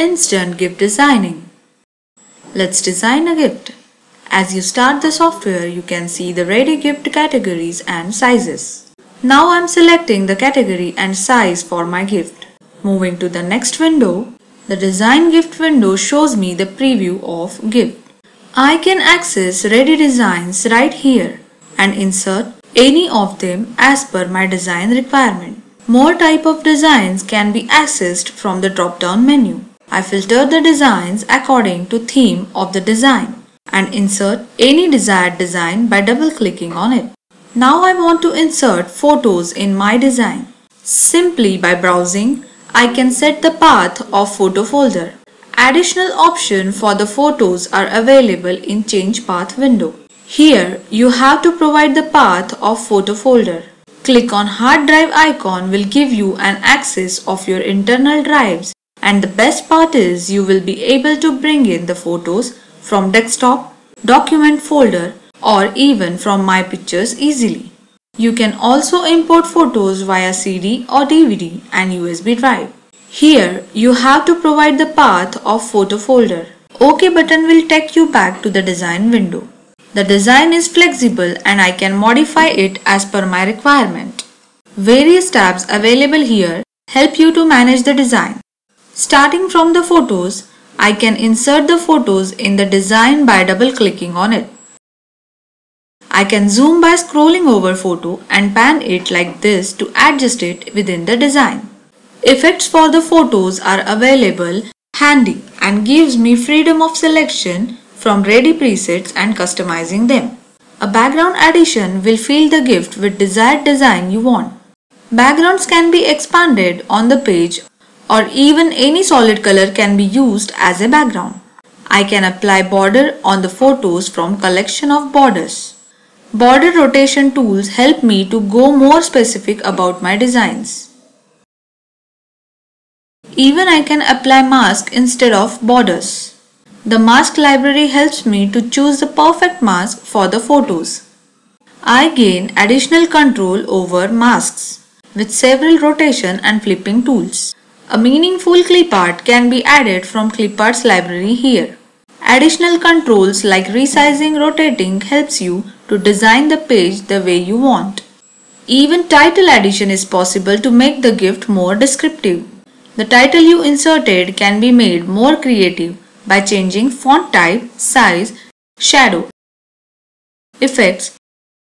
Instant gift designing. Let's design a gift. As you start the software, you can see the ready gift categories and sizes. Now I'm selecting the category and size for my gift. Moving to the next window, the design gift window shows me the preview of gift. I can access ready designs right here and insert any of them as per my design requirement. More type of designs can be accessed from the drop-down menu. I filter the designs according to theme of the design and insert any desired design by double-clicking on it. Now I want to insert photos in my design. Simply by browsing, I can set the path of photo folder. Additional options for the photos are available in Change Path window. Here, you have to provide the path of photo folder. Click on hard drive icon will give you an access of your internal drives, and the best part is you will be able to bring in the photos from desktop, document folder or even from My Pictures easily. You can also import photos via CD or DVD and USB drive. Here you have to provide the path of photo folder. OK button will take you back to the design window. The design is flexible and I can modify it as per my requirement. Various tabs available here help you to manage the design. Starting from the photos, I can insert the photos in the design by double-clicking on it. I can zoom by scrolling over photo and pan it like this to adjust it within the design. Effects for the photos are available handy and gives me freedom of selection from ready presets and customizing them. A background addition will fill the gift with desired design you want. Backgrounds can be expanded on the page or even any solid color can be used as a background. I can apply border on the photos from collection of borders. Border rotation tools help me to go more specific about my designs. Even I can apply mask instead of borders. The mask library helps me to choose the perfect mask for the photos. I gain additional control over masks with several rotation and flipping tools. A meaningful clip art can be added from clip arts library here. Additional controls like resizing, rotating helps you to design the page the way you want. Even title addition is possible to make the gift more descriptive. The title you inserted can be made more creative by changing font type, size, shadow, effects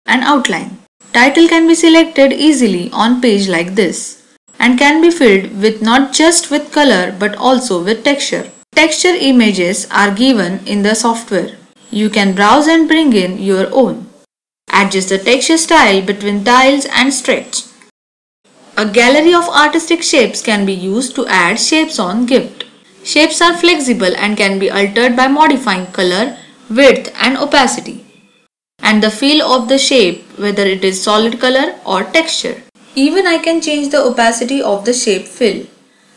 and outline. Title can be selected easily on page like this and can be filled with not just with color but also with texture. Texture images are given in the software. You can browse and bring in your own. Adjust the texture style between tiles and stretch. A gallery of artistic shapes can be used to add shapes on gift. Shapes are flexible and can be altered by modifying color, width and opacity, and the feel of the shape whether it is solid color or texture. Even I can change the opacity of the shape fill.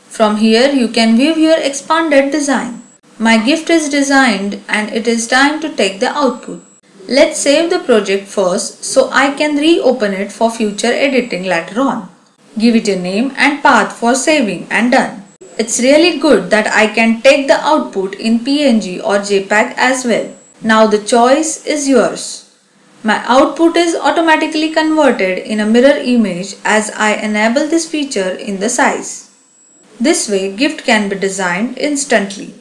From here you can view your expanded design. My gift is designed and it is time to take the output. Let's save the project first so I can reopen it for future editing later on. Give it a name and path for saving and done. It's really good that I can take the output in PNG or JPEG as well. Now the choice is yours. My output is automatically converted in a mirror image as I enable this feature in the size. This way gift can be designed instantly.